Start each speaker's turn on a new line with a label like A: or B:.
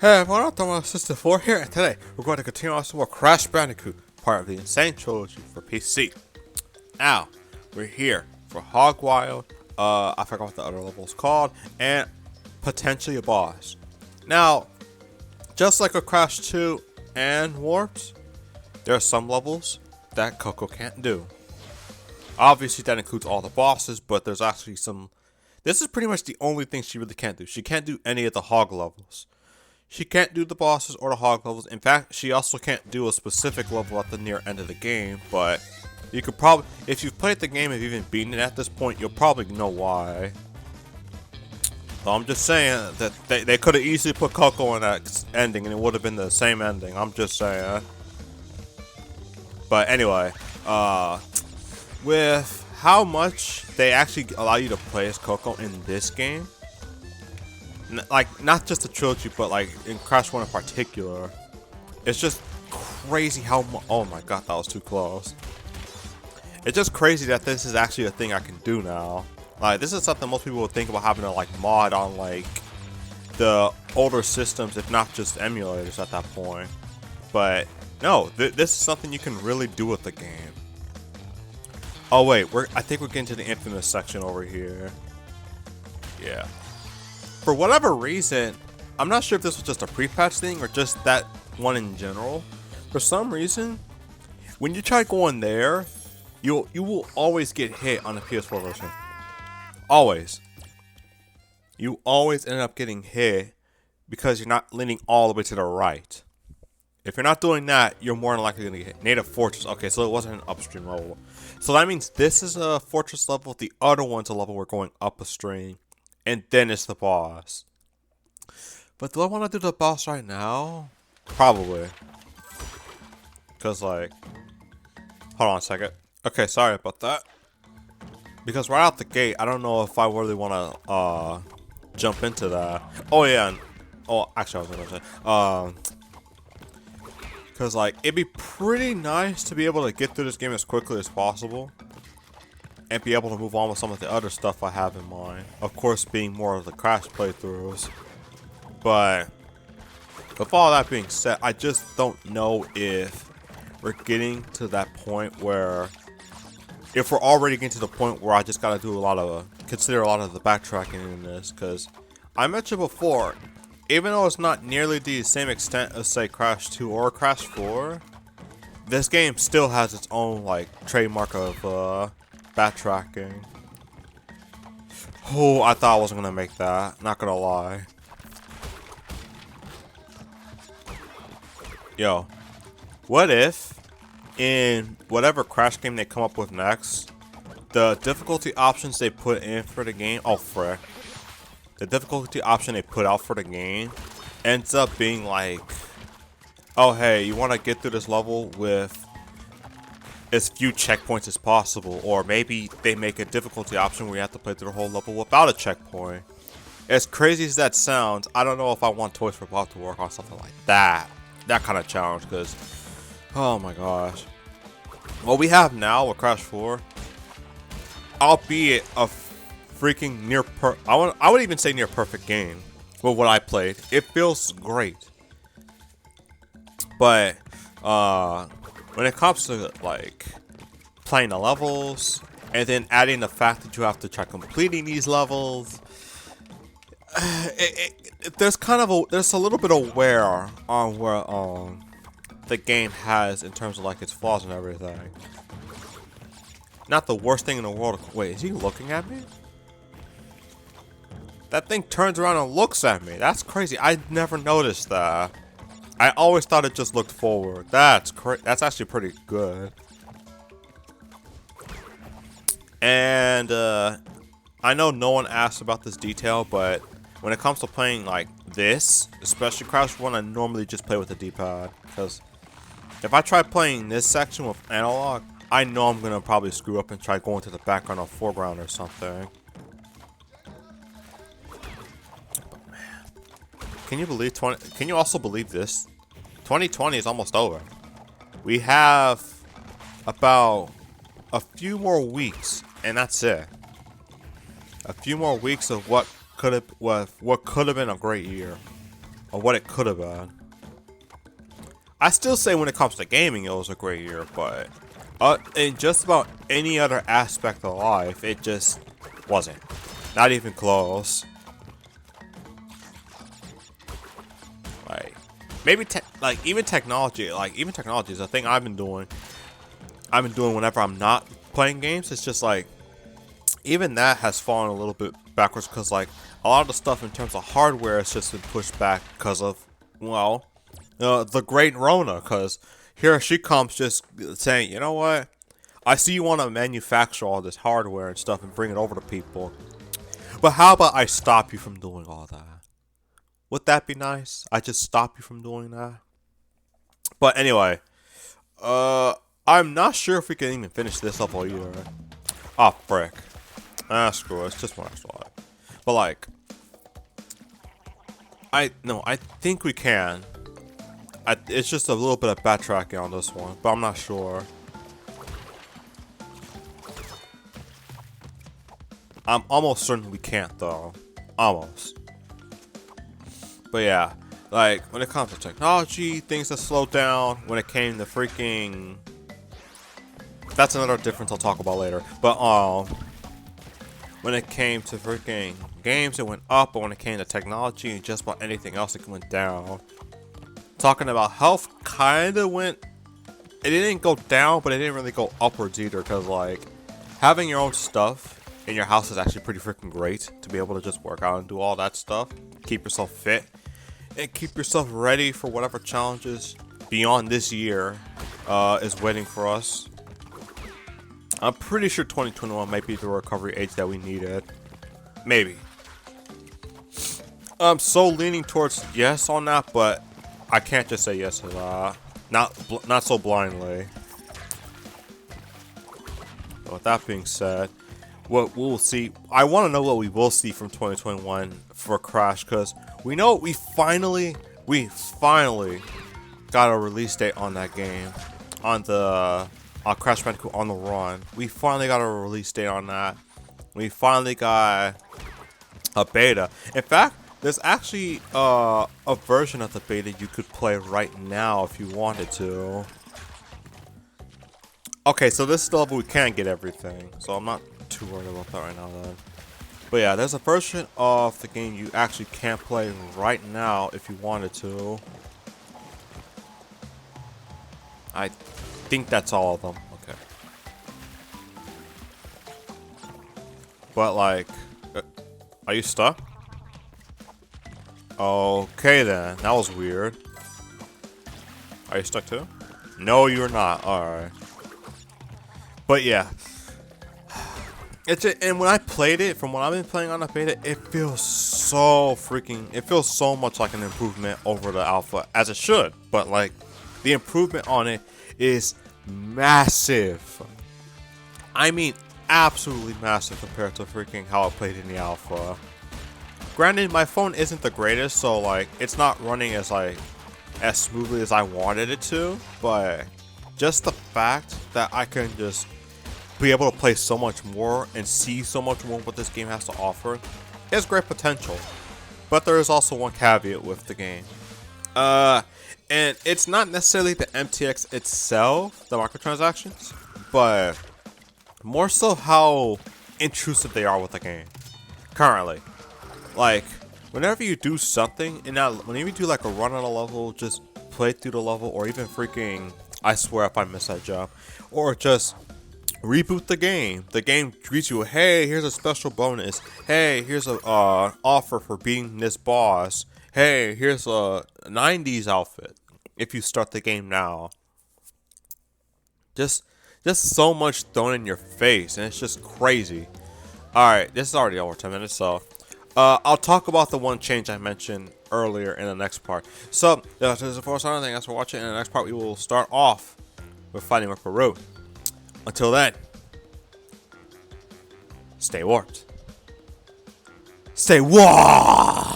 A: Hey everyone, I'm Stormy Ascent 4 here, and today we're going to continue on some more Crash Bandicoot, part of the Insane Trilogy for PC. Now, we're here for Hog Wild, I forgot what the other level is called, and potentially a boss. Now, just like a Crash 2 and Warps, there are some levels that Coco can't do. Obviously that includes all the bosses, but there's actually some... This is pretty much the only thing she really can't do. She can't do any of the Hog levels. She can't do the bosses or the hog levels. In fact, she also can't do a specific level at the near end of the game, but you could probably, if you've played the game and even beaten it at this point, you'll probably know why. So I'm just saying that they could have easily put Coco in that ending and it would have been the same ending. I'm just saying. But anyway, with how much they actually allow you to play as Coco in this game, like, not just the trilogy, but like in Crash 1 in particular, it's just crazy how oh my god, that was too close. It's just crazy that this is actually a thing I can do now. Like, this is something most people would think about having to like mod on like the older systems, if not just emulators at that point. But no, this is something you can really do with the game. Oh wait, I think we're getting to the infamous section over here. Yeah. For whatever reason, I'm not sure if this was just a pre-patch thing or just that one in general. For some reason, when you try going there, you will always get hit on the PS4 version. Always. You always end up getting hit because you're not leaning all the way to the right. If you're not doing that, you're more than likely going to get hit. Native Fortress. Okay, so it wasn't an upstream level. So that means this is a fortress level. The other one's a level we're going up a stream. And then it's the boss. But do I want to do the boss right now? Probably. Because, like... Hold on a second. Okay, sorry about that. Because right out the gate, I don't know if I really want to, jump into that. Oh, yeah. And, oh, actually, I was going to say. Because, like, it'd be pretty nice to be able to get through this game as quickly as possible. And be able to move on with some of the other stuff I have in mind. Of course, being more of the Crash playthroughs. But with all that being said, I just don't know if we're getting to that point where, if we're already getting to the point where I just gotta do consider a lot of the backtracking in this. Because I mentioned before, even though it's not nearly the same extent as say Crash 2 or Crash 4, this game still has its own like trademark of backtracking. Oh, I thought I wasn't gonna make that. Not gonna lie. Yo, what if in whatever Crash game they come up with next, the difficulty options they put in for the game, oh frick, the difficulty option they put out for the game ends up being like, oh hey, you want to get through this level with as few checkpoints as possible, or maybe they make a difficulty option where you have to play through the whole level without a checkpoint. As crazy as that sounds, I don't know if I want Toys for Bob to work on something like that kind of challenge, because oh my gosh, what we have now with Crash 4, albeit a freaking I would even say near perfect game with what I played, it feels great. But when it comes to like playing the levels and then adding the fact that you have to try completing these levels, there's a little bit of wear on where the game has in terms of like its flaws and everything. Not the worst thing in the world. Wait, is he looking at me? That thing turns around and looks at me. That's crazy. I never noticed that. I always thought it just looked forward. That's actually pretty good. And I know no one asked about this detail, but when it comes to playing like this, especially Crash 1, I normally just play with the D-pad. Because if I try playing this section with analog, I know I'm going to probably screw up and try going to the background or foreground or something. Can you believe can you also believe this? 2020 is almost over. We have about a few more weeks, and that's it. A few more weeks of what could have been a great year. or what it could have been. I still say when it comes to gaming, it was a great year, but in just about any other aspect of life, it just wasn't. Not even close. Like, maybe even technology is a thing I've been doing. Whenever I'm not playing games. It's just like, even that has fallen a little bit backwards because like a lot of the stuff in terms of hardware has just been pushed back because of, well, the great Rona. Because here she comes just saying, you know what, I see you want to manufacture all this hardware and stuff and bring it over to people, but how about I stop you from doing all that? Would that be nice? I just stop you from doing that. But anyway, I'm not sure if we can even finish this level either. Oh frick. Screw it, it's just one extra life. But like, I think we can. It's just a little bit of backtracking on this one, but I'm not sure. I'm almost certain we can't though. Almost. But yeah, like when it comes to technology, things that slowed down. When it came to freaking, that's another difference I'll talk about later. But when it came to freaking games, it went up, but when it came to technology and just about anything else, it went down. Talking about health, kinda went. It didn't go down, but it didn't really go upwards either. Because like, having your own stuff in your house is actually pretty freaking great to be able to just work out and do all that stuff. Keep yourself fit and keep yourself ready for whatever challenges beyond this year is waiting for us. I'm pretty sure 2021 might be the recovery age that we needed. Maybe. I'm so leaning towards yes on that, but I can't just say yes to that. Not so blindly. But with that being said, what we'll see, I want to know what we will see from 2021 for Crash, because we know we finally got a release date on that game, on the Crash Bandicoot on the Run. We finally got a release date on that. We finally got a beta. In fact, there's actually a version of the beta you could play right now if you wanted to. Okay, so this is the level we can't get everything, so I'm not too worried about that right now then. But yeah, there's a version of the game you actually can play right now if you wanted to. I think that's all of them. Okay. But like, are you stuck? Okay then, that was weird. Are you stuck too? No, you're not. Alright. But yeah. And when I played it, from what I've been playing on the beta, it feels so much like an improvement over the alpha, as it should. But like, the improvement on it is massive. I mean, absolutely massive compared to freaking how I played in the alpha. Granted, my phone isn't the greatest, so like, it's not running as smoothly as I wanted it to. But just the fact that I can just be able to play so much more and see so much more what this game has to offer is great potential. But there is also one caveat with the game. And it's not necessarily the MTX itself, the microtransactions, but more so how intrusive they are with the game currently. Like, whenever you do something, and now whenever you do like a run on a level, just play through the level, or even freaking, I swear if I miss that jump, or just reboot the game greets you, hey, here's a special bonus, hey, here's a offer for beating this boss, hey, here's a 90s outfit if you start the game now. Just so much thrown in your face, and it's just crazy. Alright, this is already over 10 minutes, so I'll talk about the one change I mentioned earlier in the next part. So, this is the first time. Thanks for watching. In the next part, we will start off with fighting with Peru. Until then, stay warped. Stay warped!